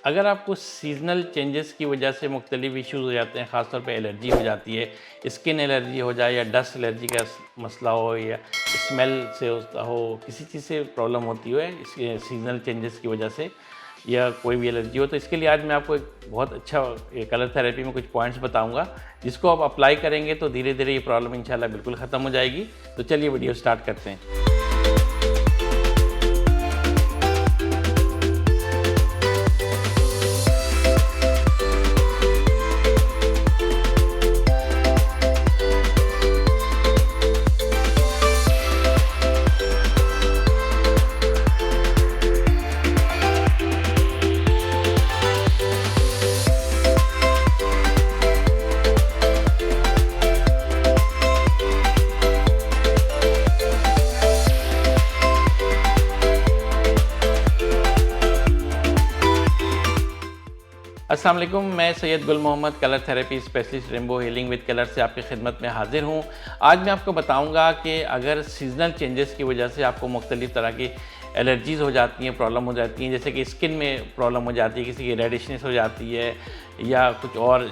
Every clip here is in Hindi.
अगर आपको सीज़नल चेंजेस की वजह से मुख्तलिफ़ इश्यूज़ हो जाते हैं, ख़ास तौर पे एलर्जी हो जाती है, स्किन एलर्जी हो जाए या डस्ट एलर्जी का मसला हो या स्मेल से होता हो, किसी चीज़ से प्रॉब्लम होती हो इसके सीज़नल चेंजेस की वजह से या कोई भी एलर्जी हो, तो इसके लिए आज मैं आपको एक बहुत अच्छा कलर थेरेपी में कुछ पॉइंट्स बताऊँगा, जिसको आप अप्लाई करेंगे तो धीरे-धीरे ये प्रॉब्लम इंशाल्लाह बिल्कुल ख़त्म हो जाएगी। तो चलिए वीडियो स्टार्ट करते हैं। अस्सलाम वालेकुम, मैं Syed Gul Mohammed colour therapy specialist rainbow healing with colour से आपकी खिदमत में हाजिर हूँ। आज मैं आपको बताऊँगा कि अगर सीज़नल चेंजेस की वजह से आपको मुख्तलिफ़ तरह की एलर्जीज़ हो जाती हैं, प्रॉब्लम हो जाती हैं, जैसे कि स्किन में प्रॉब्लम हो जाती है, किसी की रेडिशनेस हो जाती है या कुछ और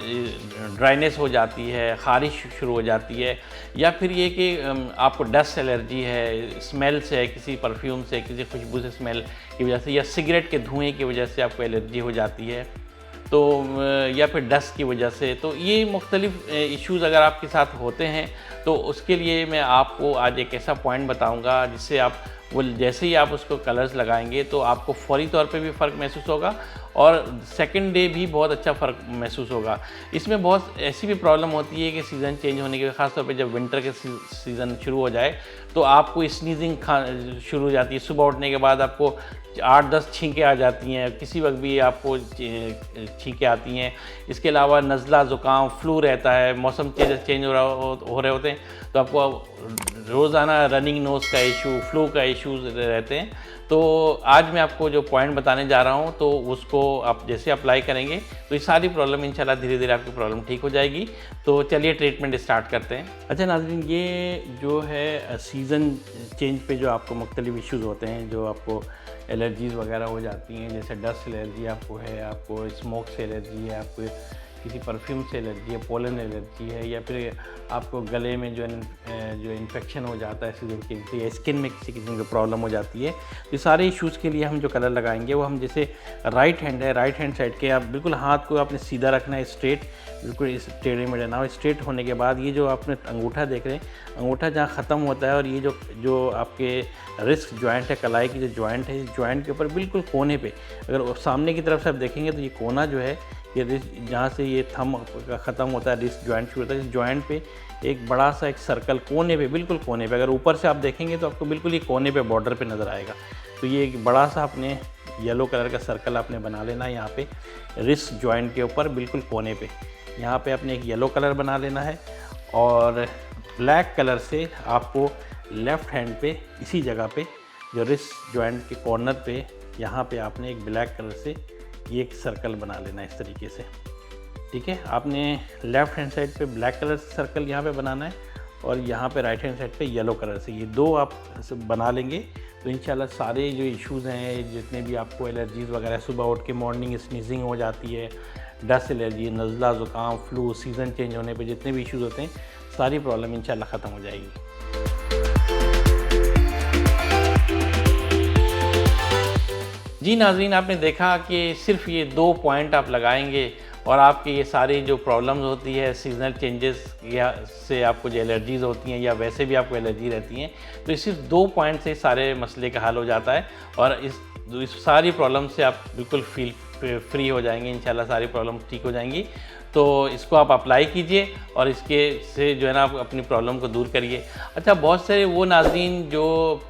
ड्राइनेस हो जाती है, ख़ारिश शुरू हो जाती है, या फिर ये कि आपको डस्ट एलर्जी है, स्मेल से है, किसी परफ्यूम से, किसी खुशबू से स्मेल की वजह से, या सिगरेट के धुएँ की वजह से आपको एलर्जी हो जाती है, तो या फिर डस्ट की वजह से। तो ये मुख्तलिफ़ इश्यूज़ अगर आपके साथ होते हैं तो उसके लिए मैं आपको आज एक ऐसा पॉइंट बताऊंगा जिससे आप वो जैसे ही आप उसको कलर्स लगाएंगे तो आपको फ़ौरी तौर पे भी फ़र्क महसूस होगा और सेकंड डे भी बहुत अच्छा फ़र्क महसूस होगा। इसमें बहुत ऐसी भी प्रॉब्लम होती है कि सीज़न चेंज होने के ख़ास तौर पे जब विंटर के सीज़न शुरू हो जाए तो आपको स्नीजिंग शुरू हो जाती है। सुबह उठने के बाद आपको 8-10 छींकें आ जाती हैं, किसी वक्त भी आपको छींकें आती हैं। इसके अलावा नज़ला ज़ुकाम फ्लू रहता है, मौसम चेंज हो रहे होते हैं तो आपको रोज़ाना रनिंग नोज़ का इशू, फ्लू का इश्यूज़ रहते हैं। तो आज मैं आपको जो पॉइंट बताने जा रहा हूँ तो उसको आप जैसे अप्लाई करेंगे तो ये सारी प्रॉब्लम इंशाल्लाह धीरे-धीरे आपकी प्रॉब्लम ठीक हो जाएगी। तो चलिए ट्रीटमेंट स्टार्ट करते हैं। अच्छा नाज़रीन, ये जो है सीज़न चेंज पे जो आपको मुख्तलिफ़ इश्यूज़ होते हैं, जो आपको एलर्जीज़ वगैरह हो जाती हैं, जैसे डस्ट एलर्जी आपको है, आपको स्मोक से एलर्जी है, आपको किसी परफ्यूम से एलर्जी है, पोलन एलर्जी है, या फिर आपको गले में जो इन्फेक्शन हो जाता है सीज़न के या स्किन में किसी किस्म की प्रॉब्लम हो जाती है, तो सारे इश्यूज़ के लिए हम जो कलर लगाएंगे वो हम जैसे राइट हैंड साइड के आप बिल्कुल हाथ को आपने सीधा रखना है, स्ट्रेट, बिल्कुल इस टेढ़े मेढ़े ना हो। स्ट्रेट होने के बाद ये जो आपने अंगूठा देख रहे हैं, अंगूठा जहाँ ख़त्म होता है और ये जो आपके रिस्ट जॉइंट है, कलाई की जो जॉइंट है, इस जॉइंट के ऊपर बिल्कुल कोने पे अगर सामने की तरफ से आप देखेंगे तो ये कोना जो है, ये रिस्ट जहाँ से ये थंब का ख़त्म होता है, रिस्ट जॉइंट शुरू होता है, इस जॉइंट पे एक बड़ा सा एक सर्कल कोने पे, बिल्कुल कोने पे, अगर ऊपर से आप देखेंगे तो आपको बिल्कुल ये कोने पे बॉर्डर पे नज़र आएगा। तो ये एक बड़ा सा अपने येलो कलर का सर्कल आपने बना लेना है यहाँ पे रिस्ट जॉइंट के ऊपर बिल्कुल कोने पे। यहाँ पे आपने एक येलो कलर बना लेना है और ब्लैक कलर से आपको लेफ़्ट हैंड पे इसी जगह पे जो रिस्ट जॉइंट के कॉर्नर पे, यहाँ पे आपने एक ब्लैक कलर से ये एक सर्कल बना लेना है इस तरीके से। ठीक है, आपने लेफ़्ट हैंड साइड पे ब्लैक कलर से सर्कल यहाँ पे बनाना है और यहाँ पे राइट हैंड साइड पे येलो कलर से, ये दो आप बना लेंगे तो इंशाल्लाह सारे जो इश्यूज़ हैं, जितने भी आपको एलर्जीज़ वगैरह, सुबह उठ के मॉर्निंग स्नीजिंग हो जाती है, डस्ट एलर्जी, नज़ला ज़ुकाम, फ्लू, सीज़न चेंज होने पे जितने भी इश्यूज़ होते हैं, सारी प्रॉब्लम इंशाल्लाह ख़त्म हो जाएगी। जी नाज़रीन, आपने देखा कि सिर्फ ये 2 पॉइंट आप लगाएंगे और आपकी ये सारी जो प्रॉब्लम्स होती है साइज़नल चेंजेस या से आपको जो एलर्जीज़ होती हैं या वैसे भी आपको एलर्जी रहती हैं, तो इस सिर्फ 2 पॉइंट से सारे मसले का हल हो जाता है और इस सारी प्रॉब्लम से आप बिल्कुल फ्री हो जाएंगे। इंशाल्लाह सारी प्रॉब्लम ठीक हो जाएंगी। तो इसको आप अप्लाई कीजिए और इसके से जो है ना आप अपनी प्रॉब्लम को दूर करिए। अच्छा, बहुत सारे वो नाज़रीन जो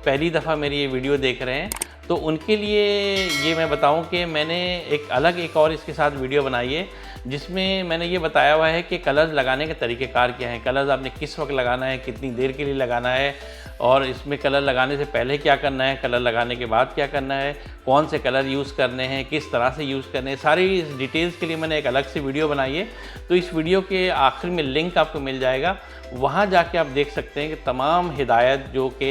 पहली दफ़ा मेरी ये वीडियो देख रहे हैं, तो उनके लिए ये मैं बताऊं कि मैंने एक और इसके साथ वीडियो बनाई है जिसमें मैंने ये बताया हुआ है कि कलर्स लगाने के तरीक़ेकार क्या हैं, कलर्स आपने किस वक्त लगाना है, कितनी देर के लिए लगाना है और इसमें कलर लगाने से पहले क्या करना है, कलर लगाने के बाद क्या करना है, कौन से कलर यूज़ करने हैं, किस तरह से यूज़ करने हैं, सारी डिटेल्स के लिए मैंने एक अलग से वीडियो बनाई है। तो इस वीडियो के आखिर में लिंक आपको मिल जाएगा, वहाँ जाके आप देख सकते हैं कि तमाम हिदायत जो कि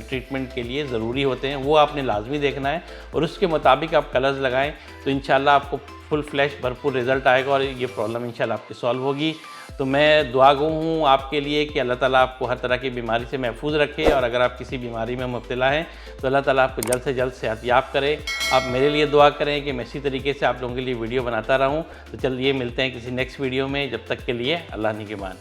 ट्रीटमेंट के लिए ज़रूरी होते हैं वो आपने लाजमी देखना है और उसके मुताबिक आप कलर्स लगाएं, तो इंशाल्लाह आपको फुल फ्लैश भरपूर रिज़ल्ट आएगा और ये प्रॉब्लम इंशाल्लाह आपकी सॉल्व होगी। तो मैं दुआ गो हूँ आपके लिए कि अल्लाह ताला आपको हर तरह की बीमारी से महफूज रखे, और अगर आप किसी बीमारी में मुब्तला हैं तो अल्लाह ताला आपको जल्द से जल्द सेहतयाब करे। आप मेरे लिए दुआ करें कि मैं इसी तरीके से आप लोगों के लिए वीडियो बनाता रहूँ। तो चलिए मिलते हैं किसी नेक्स्ट वीडियो में, जब तक के लिए अल्लाह निगहबान।